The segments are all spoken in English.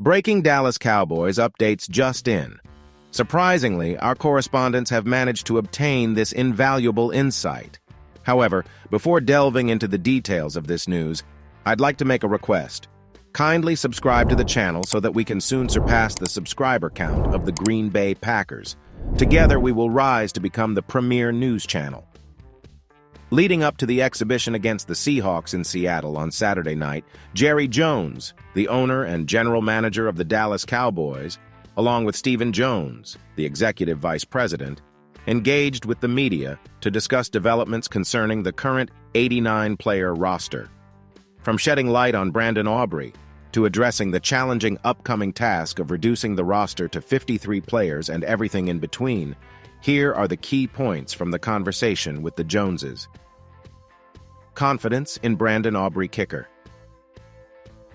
Breaking Dallas Cowboys updates just in. Surprisingly, our correspondents have managed to obtain this invaluable insight. However, before delving into the details of this news, I'd like to make a request. Kindly subscribe to the channel so that we can soon surpass the subscriber count of the Green Bay Packers. Together, we will rise to become the premier news channel. Leading up to the exhibition against the Seahawks in Seattle on Saturday night, Jerry Jones, the owner and general manager of the Dallas Cowboys, along with Stephen Jones, the executive vice president, engaged with the media to discuss developments concerning the current 89-player roster. From shedding light on Brandon Aubrey to addressing the challenging upcoming task of reducing the roster to 53 players and everything in between, here are the key points from the conversation with the Joneses. Confidence in Brandon Aubrey kicker.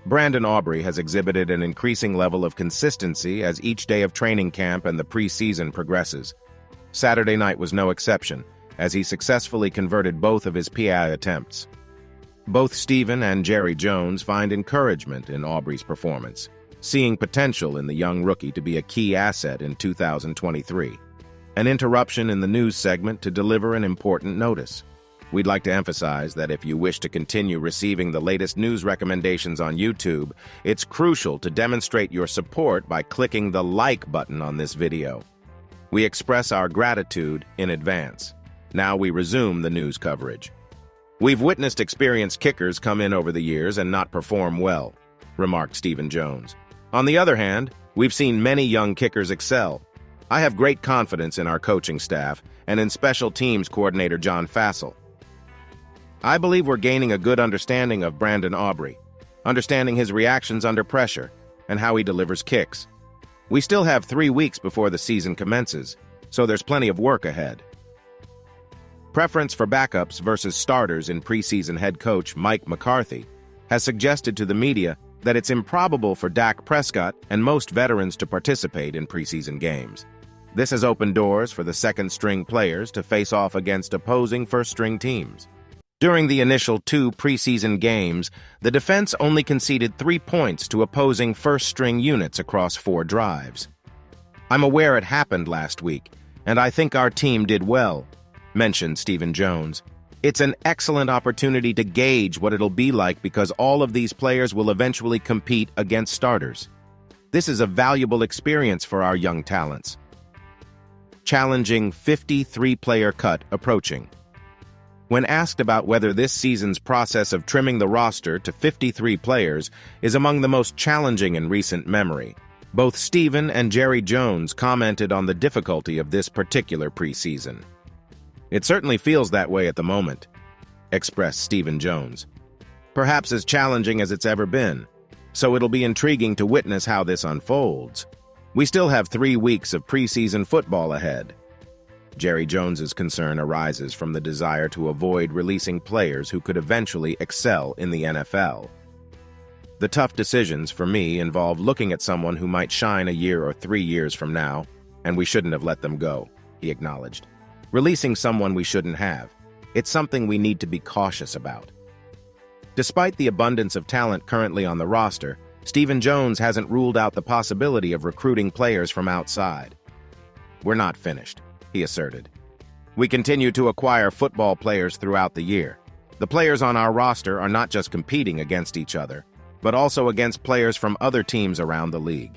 Brandon Aubrey has exhibited an increasing level of consistency as each day of training camp and the preseason progresses. Saturday night was no exception, as he successfully converted both of his PI attempts. Both Stephen and Jerry Jones find encouragement in Aubrey's performance, seeing potential in the young rookie to be a key asset in 2023. An interruption in the news segment to deliver an important notice. We'd like to emphasize that if you wish to continue receiving the latest news recommendations on YouTube, it's crucial to demonstrate your support by clicking the like button on this video. We express our gratitude in advance. Now we resume the news coverage. We've witnessed experienced kickers come in over the years and not perform well, remarked Stephen Jones. On the other hand, we've seen many young kickers excel. I have great confidence in our coaching staff and in special teams coordinator John Fassel. I believe we're gaining a good understanding of Brandon Aubrey, understanding his reactions under pressure, and how he delivers kicks. We still have 3 weeks before the season commences, so there's plenty of work ahead. Preference for backups versus starters in preseason head coach Mike McCarthy has suggested to the media that it's improbable for Dak Prescott and most veterans to participate in preseason games. This has opened doors for the second-string players to face off against opposing first-string teams. During the initial 2 preseason games, the defense only conceded 3 points to opposing first-string units across 4 drives. I'm aware it happened last week, and I think our team did well, mentioned Stephen Jones. It's an excellent opportunity to gauge what it'll be like because all of these players will eventually compete against starters. This is a valuable experience for our young talents. Challenging 53-player cut approaching. When asked about whether this season's process of trimming the roster to 53 players is among the most challenging in recent memory, both Stephen and Jerry Jones commented on the difficulty of this particular preseason. It certainly feels that way at the moment, expressed Stephen Jones. Perhaps as challenging as it's ever been, so it'll be intriguing to witness how this unfolds. We still have 3 weeks of preseason football ahead. Jerry Jones's concern arises from the desire to avoid releasing players who could eventually excel in the NFL. The tough decisions for me involve looking at someone who might shine a year or 3 years from now, and we shouldn't have let them go, he acknowledged. Releasing someone we shouldn't have. It's something we need to be cautious about. Despite the abundance of talent currently on the roster, Stephen Jones hasn't ruled out the possibility of recruiting players from outside. We're not finished, he asserted. We continue to acquire football players throughout the year. The players on our roster are not just competing against each other, but also against players from other teams around the league.